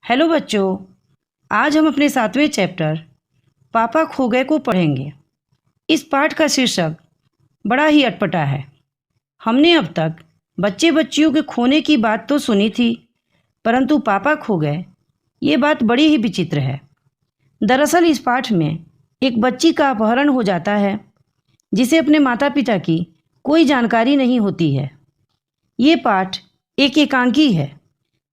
Hello बच्चों, आज हम अपने 7वें चैप्टर पापा खो गए को पढ़ेंगे। इस पाठ का शीर्षक बड़ा ही अटपटा है। हमने अब तक बच्चे बच्चियों के खोने की बात तो सुनी थी, परंतु पापा खो गए ये बात बड़ी ही विचित्र है। दरअसल इस पाठ में एक बच्ची का अपहरण हो जाता है जिसे अपने माता पिता की कोई जानकारी नहीं होती है। ये पाठ एक एकांकी है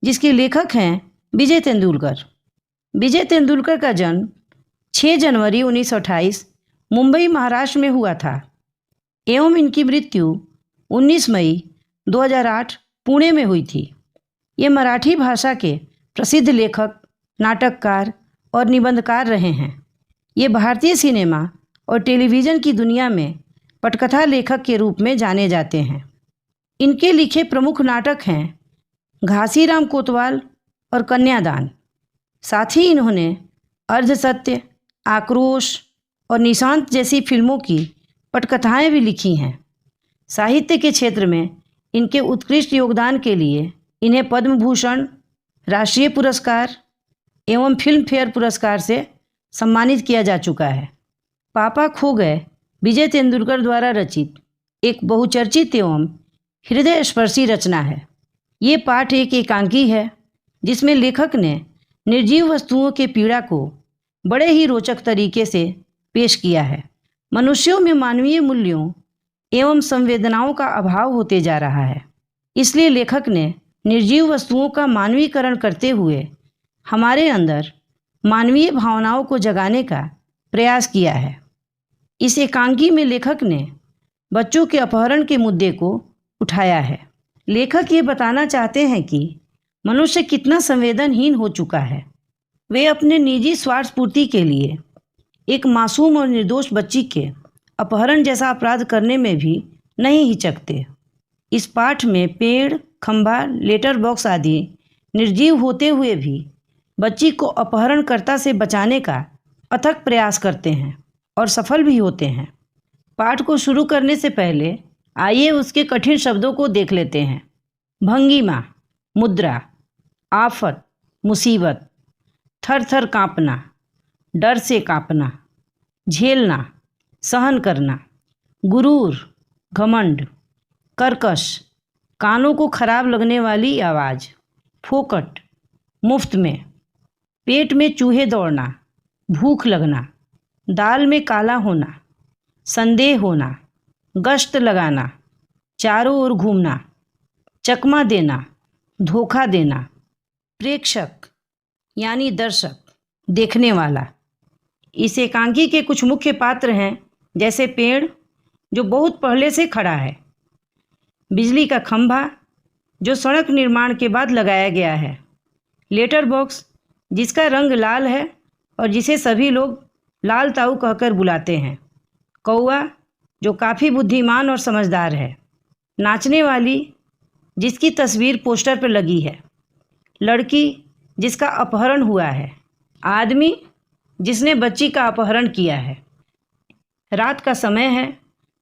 जिसके लेखक हैं विजय तेंदुलकर। विजय तेंदुलकर का जन्म 6 जनवरी 1928 मुंबई महाराष्ट्र में हुआ था एवं इनकी मृत्यु 19 मई 2008 पुणे में हुई थी। ये मराठी भाषा के प्रसिद्ध लेखक, नाटककार और निबंधकार रहे हैं। ये भारतीय सिनेमा और टेलीविज़न की दुनिया में पटकथा लेखक के रूप में जाने जाते हैं। इनके लिखे प्रमुख नाटक हैं घासीराम कोतवाल और कन्यादान। साथ ही इन्होंने अर्धसत्य, आक्रोश और निशांत जैसी फिल्मों की पटकथाएं भी लिखी हैं। साहित्य के क्षेत्र में इनके उत्कृष्ट योगदान के लिए इन्हें पद्म भूषण, राष्ट्रीय पुरस्कार एवं फिल्म फेयर पुरस्कार से सम्मानित किया जा चुका है। पापा खो गए विजय तेंदुलकर द्वारा रचित एक बहुचर्चित एवं हृदय स्पर्शी रचना है। ये पाठ एक एकांकी है जिसमें लेखक ने निर्जीव वस्तुओं के पीड़ा को बड़े ही रोचक तरीके से पेश किया है। मनुष्यों में मानवीय मूल्यों एवं संवेदनाओं का अभाव होते जा रहा है, इसलिए लेखक ने निर्जीव वस्तुओं का मानवीकरण करते हुए हमारे अंदर मानवीय भावनाओं को जगाने का प्रयास किया है। इस एकांकी में लेखक ने बच्चों के अपहरण के मुद्दे को उठाया है। लेखक ये बताना चाहते हैं कि मनुष्य कितना संवेदनहीन हो चुका है। वे अपने निजी स्वार्थ पूर्ति के लिए एक मासूम और निर्दोष बच्ची के अपहरण जैसा अपराध करने में भी नहीं हिचकते। इस पाठ में पेड़, खंभा, लेटर बॉक्स आदि निर्जीव होते हुए भी बच्ची को अपहरणकर्ता से बचाने का अथक प्रयास करते हैं और सफल भी होते हैं। पाठ को शुरू करने से पहले आइए उसके कठिन शब्दों को देख लेते हैं। भंगिमा, मुद्रा, आफत, मुसीबत, थर थर कांपना, डर से कांपना, झेलना, सहन करना, गुरूर, घमंड, कर्कश, कानों को खराब लगने वाली आवाज़, फोकट, मुफ्त में, पेट में चूहे दौड़ना, भूख लगना, दाल में काला होना, संदेह होना, गश्त लगाना, चारों ओर घूमना, चकमा देना, धोखा देना, प्रेक्षक यानी दर्शक, देखने वाला। इस एकांकी के कुछ मुख्य पात्र हैं जैसे पेड़ जो बहुत पहले से खड़ा है, बिजली का खंभा जो सड़क निर्माण के बाद लगाया गया है, लेटर बॉक्स जिसका रंग लाल है और जिसे सभी लोग लाल ताऊ कहकर बुलाते हैं, कौआ जो काफ़ी बुद्धिमान और समझदार है, नाचने वाली जिसकी तस्वीर पोस्टर पर लगी है, लड़की जिसका अपहरण हुआ है, आदमी जिसने बच्ची का अपहरण किया है। रात का समय है,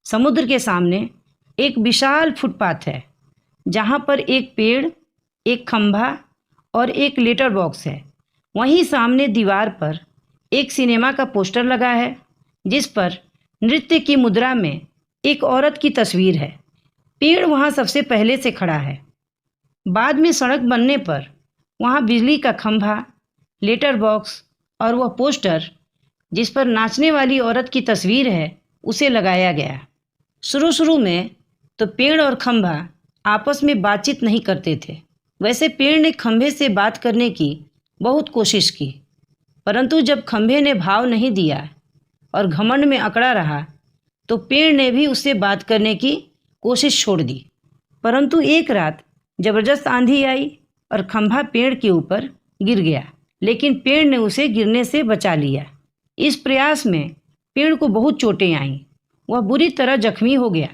समुद्र के सामने एक विशाल फुटपाथ है जहाँ पर एक पेड़, एक खंभा और एक लेटर बॉक्स है। वहीं सामने दीवार पर एक सिनेमा का पोस्टर लगा है जिस पर नृत्य की मुद्रा में एक औरत की तस्वीर है। पेड़ वहाँ सबसे पहले से खड़ा है। बाद में सड़क बनने पर वहाँ बिजली का खंभा, लेटर बॉक्स और वह पोस्टर जिस पर नाचने वाली औरत की तस्वीर है उसे लगाया गया। शुरू में तो पेड़ और खंभा आपस में बातचीत नहीं करते थे। वैसे पेड़ ने खंभे से बात करने की बहुत कोशिश की, परंतु जब खंभे ने भाव नहीं दिया और घमंड में अकड़ा रहा तो पेड़ ने भी उससे बात करने की कोशिश छोड़ दी। परंतु एक रात जबरदस्त आंधी आई और खंभा पेड़ के ऊपर गिर गया, लेकिन पेड़ ने उसे गिरने से बचा लिया। इस प्रयास में पेड़ को बहुत चोटें आईं, वह बुरी तरह जख्मी हो गया।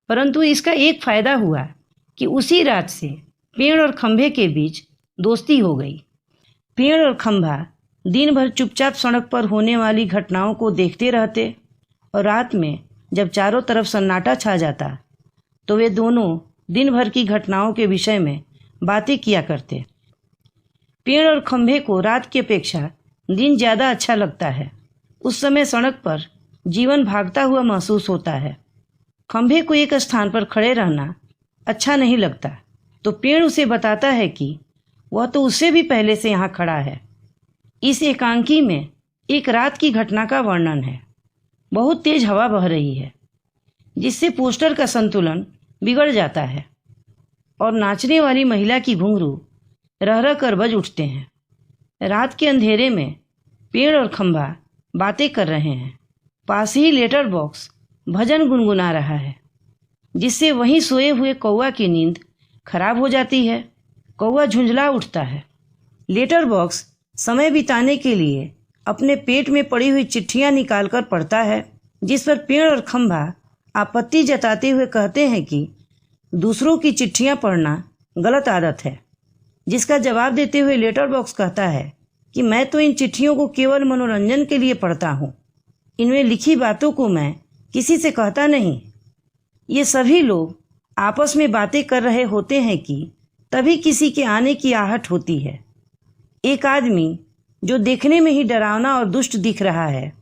परंतु इसका एक फ़ायदा हुआ कि उसी रात से पेड़ और खंभे के बीच दोस्ती हो गई। पेड़ और खंभा दिन भर चुपचाप सड़क पर होने वाली घटनाओं को देखते रहते और रात में जब चारों तरफ सन्नाटा छा जाता तो वे दोनों दिन भर की घटनाओं के विषय में बातें किया करते। पेड़ और खंभे को रात की अपेक्षा दिन ज़्यादा अच्छा लगता है। उस समय सड़क पर जीवन भागता हुआ महसूस होता है। खंभे को एक स्थान पर खड़े रहना अच्छा नहीं लगता, तो पेड़ उसे बताता है कि वह तो उससे भी पहले से यहाँ खड़ा है। इस एकांकी में एक रात की घटना का वर्णन है। बहुत तेज हवा बह रही है, जिससे पोस्टर का संतुलन बिगड़ जाता है और नाचने वाली महिला की घुंघरू रह रह कर बज उठते हैं। रात के अंधेरे में पेड़ और खंभा बातें कर रहे हैं। पास ही लेटर बॉक्स भजन गुनगुना रहा है, जिससे वहीं सोए हुए कौवा की नींद खराब हो जाती है। कौवा झुंझला उठता है। लेटर बॉक्स समय बिताने के लिए अपने पेट में पड़ी हुई चिट्ठियां निकालकर पढ़ता है, जिस पर पेड़ और खंभा आपत्ति जताते हुए कहते हैं कि दूसरों की चिट्ठियां पढ़ना गलत आदत है। जिसका जवाब देते हुए लेटर बॉक्स कहता है कि मैं तो इन चिट्ठियों को केवल मनोरंजन के लिए पढ़ता हूँ। इनमें लिखी बातों को मैं किसी से कहता नहीं। ये सभी लोग आपस में बातें कर रहे होते हैं कि तभी किसी के आने की आहट होती है। एक आदमी जो देखने में ही डरावना और दुष्ट दिख रहा है,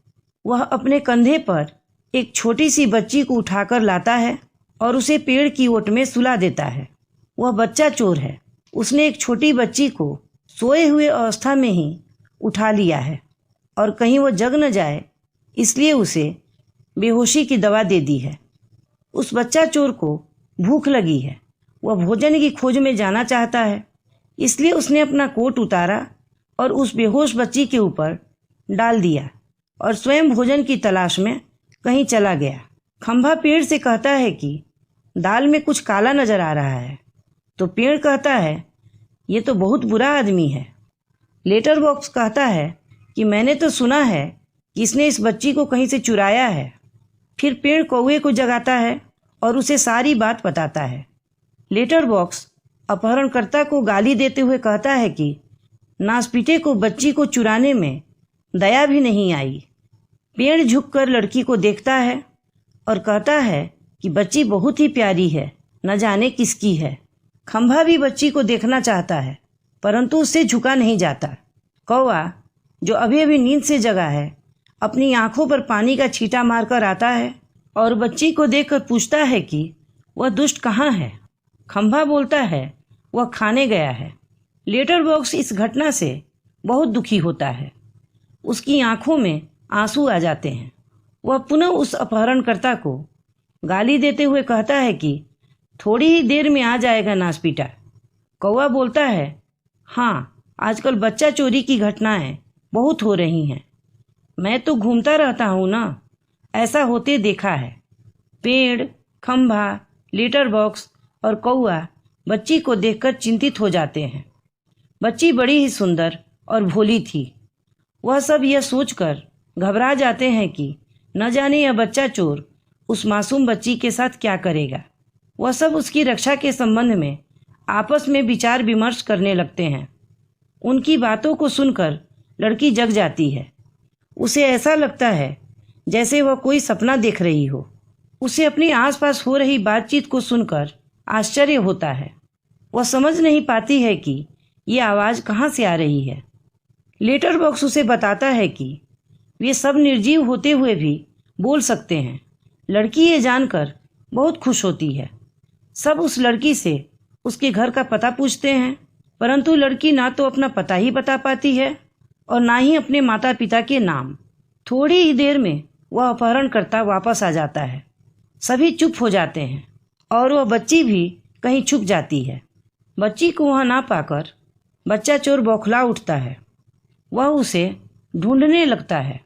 वह अपने कंधे पर एक छोटी सी बच्ची को उठाकर लाता है और उसे पेड़ की ओट में सुला देता है। वह बच्चा चोर है। उसने एक छोटी बच्ची को सोए हुए अवस्था में ही उठा लिया है और कहीं वो जग न जाए इसलिए उसे बेहोशी की दवा दे दी है। उस बच्चा चोर को भूख लगी है। वह भोजन की खोज में जाना चाहता है, इसलिए उसने अपना कोट उतारा और उस बेहोश बच्ची के ऊपर डाल दिया और स्वयं भोजन की तलाश में कहीं चला गया। खंभा पेड़ से कहता है कि दाल में कुछ काला नजर आ रहा है, तो पेड़ कहता है ये तो बहुत बुरा आदमी है। लेटर बॉक्स कहता है कि मैंने तो सुना है कि इसने इस बच्ची को कहीं से चुराया है। फिर पेड़ कौवे को जगाता है और उसे सारी बात बताता है। लेटर बॉक्स अपहरणकर्ता को गाली देते हुए कहता है कि नासपीटे को बच्ची को चुराने में दया भी नहीं आई। पेड़ झुककर लड़की को देखता है और कहता है कि बच्ची बहुत ही प्यारी है, न जाने किसकी है। खंभा भी बच्ची को देखना चाहता है, परंतु उससे झुका नहीं जाता। कौवा, जो अभी अभी नींद से जगा है, अपनी आंखों पर पानी का छींटा मारकर आता है और बच्ची को देखकर पूछता है कि वह दुष्ट कहाँ है। खंभा बोलता है वह खाने गया है। लेटर बॉक्स इस घटना से बहुत दुखी होता है। उसकी आंखों में आंसू आ जाते हैं। वह पुनः उस अपहरणकर्ता को गाली देते हुए कहता है कि थोड़ी ही देर में आ जाएगा नासपीटा। कौवा बोलता है हाँ, आजकल बच्चा चोरी की घटनाएं बहुत हो रही हैं। मैं तो घूमता रहता हूँ ना, ऐसा होते देखा है। पेड़, खंभा, लेटर बॉक्स और कौवा बच्ची को देखकर चिंतित हो जाते हैं। बच्ची बड़ी ही सुंदर और भोली थी। वह सब यह सोचकर घबरा जाते हैं कि न जाने यह बच्चा चोर उस मासूम बच्ची के साथ क्या करेगा। वह सब उसकी रक्षा के संबंध में आपस में विचार विमर्श करने लगते हैं। उनकी बातों को सुनकर लड़की जग जाती है। उसे ऐसा लगता है जैसे वह कोई सपना देख रही हो। उसे अपने आसपास हो रही बातचीत को सुनकर आश्चर्य होता है। वह समझ नहीं पाती है कि ये आवाज़ कहाँ से आ रही है। लेटर बॉक्स उसे बताता है कि वे सब निर्जीव होते हुए भी बोल सकते हैं। लड़की ये जानकर बहुत खुश होती है। सब उस लड़की से उसके घर का पता पूछते हैं, परंतु लड़की ना तो अपना पता ही बता पाती है और ना ही अपने माता पिता के नाम। थोड़ी ही देर में वह अपहरणकर्ता वापस आ जाता है। सभी चुप हो जाते हैं और वह बच्ची भी कहीं छुप जाती है। बच्ची को वहाँ ना पाकर बच्चा चोर बौखला उठता है। वह उसे ढूंढने लगता है।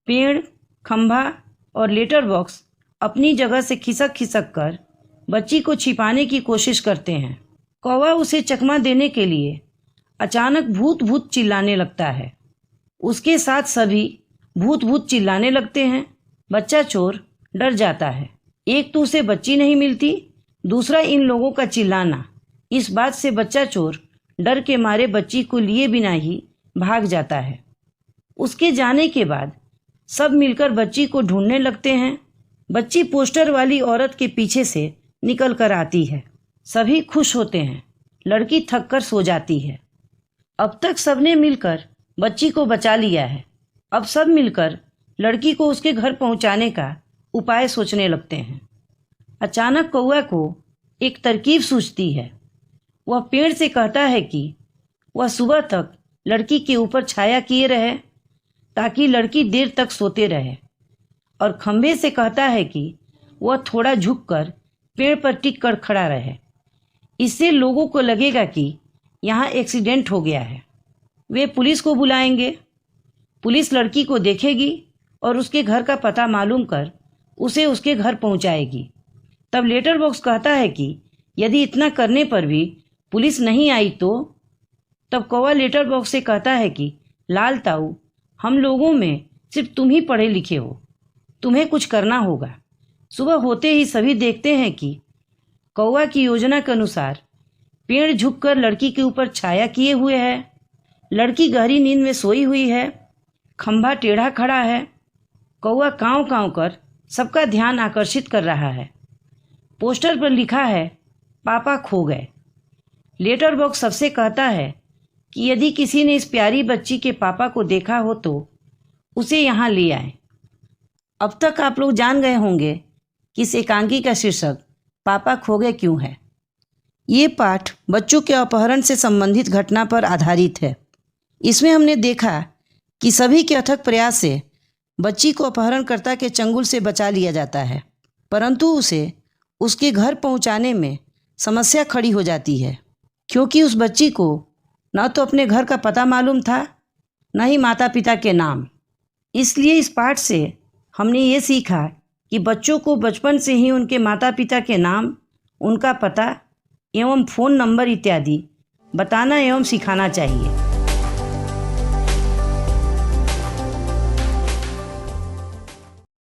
पेड़, खंभा और लेटर बॉक्स अपनी जगह से खिसक खिसक कर बच्ची को छिपाने की कोशिश करते हैं। कौवा उसे चकमा देने के लिए अचानक भूत भूत चिल्लाने लगता है। उसके साथ सभी भूत भूत चिल्लाने लगते हैं। बच्चा चोर डर जाता है। एक तो उसे बच्ची नहीं मिलती, दूसरा इन लोगों का चिल्लाना। इस बात से बच्चा चोर डर के मारे बच्ची को लिए बिना ही भाग जाता है। उसके जाने के बाद सब मिलकर बच्ची को ढूंढने लगते हैं। बच्ची पोस्टर वाली औरत के पीछे से निकल कर आती है। सभी खुश होते हैं। लड़की थक कर सो जाती है। अब तक सबने मिलकर बच्ची को बचा लिया है। अब सब मिलकर लड़की को उसके घर पहुंचाने का उपाय सोचने लगते हैं। अचानक कौआ को एक तरकीब सूझती है। वह पेड़ से कहता है कि वह सुबह तक लड़की के ऊपर छाया किए रहे ताकि लड़की देर तक सोते रहे, और खंभे से कहता है कि वह थोड़ा झुककर पेड़ पर टिक कर खड़ा रहे। इससे लोगों को लगेगा कि यहाँ एक्सीडेंट हो गया है। वे पुलिस को बुलाएंगे। पुलिस लड़की को देखेगी और उसके घर का पता मालूम कर उसे उसके घर पहुँचाएगी। तब लेटर बॉक्स कहता है कि यदि इतना करने पर भी पुलिस नहीं आई तो। तब कौवा लेटर बॉक्स से कहता है कि लाल ताऊ, हम लोगों में सिर्फ तुम ही पढ़े लिखे हो, तुम्हें कुछ करना होगा। सुबह होते ही सभी देखते हैं कि कौवा की योजना के अनुसार पेड़ झुककर लड़की के ऊपर छाया किए हुए है। लड़की गहरी नींद में सोई हुई है। खंभा टेढ़ा खड़ा है। कौवा काँव काँव कर सबका ध्यान आकर्षित कर रहा है। पोस्टर पर लिखा है, पापा खो गए। लेटर बॉक्स सबसे कहता है कि यदि किसी ने इस प्यारी बच्ची के पापा को देखा हो तो उसे यहाँ ले आए। अब तक आप लोग जान गए होंगे कि इस एकांकी का शीर्षक पापा खो गए क्यों है। ये पाठ बच्चों के अपहरण से संबंधित घटना पर आधारित है। इसमें हमने देखा कि सभी के अथक प्रयास से बच्ची को अपहरणकर्ता के चंगुल से बचा लिया जाता है, परंतु उसे उसके घर पहुंचाने में समस्या खड़ी हो जाती है, क्योंकि उस बच्ची को न तो अपने घर का पता मालूम था, न ही माता पिता के नाम। इसलिए इस पाठ से हमने ये सीखा कि बच्चों को बचपन से ही उनके माता पिता के नाम, उनका पता एवं फ़ोन नंबर इत्यादि बताना एवं सिखाना चाहिए।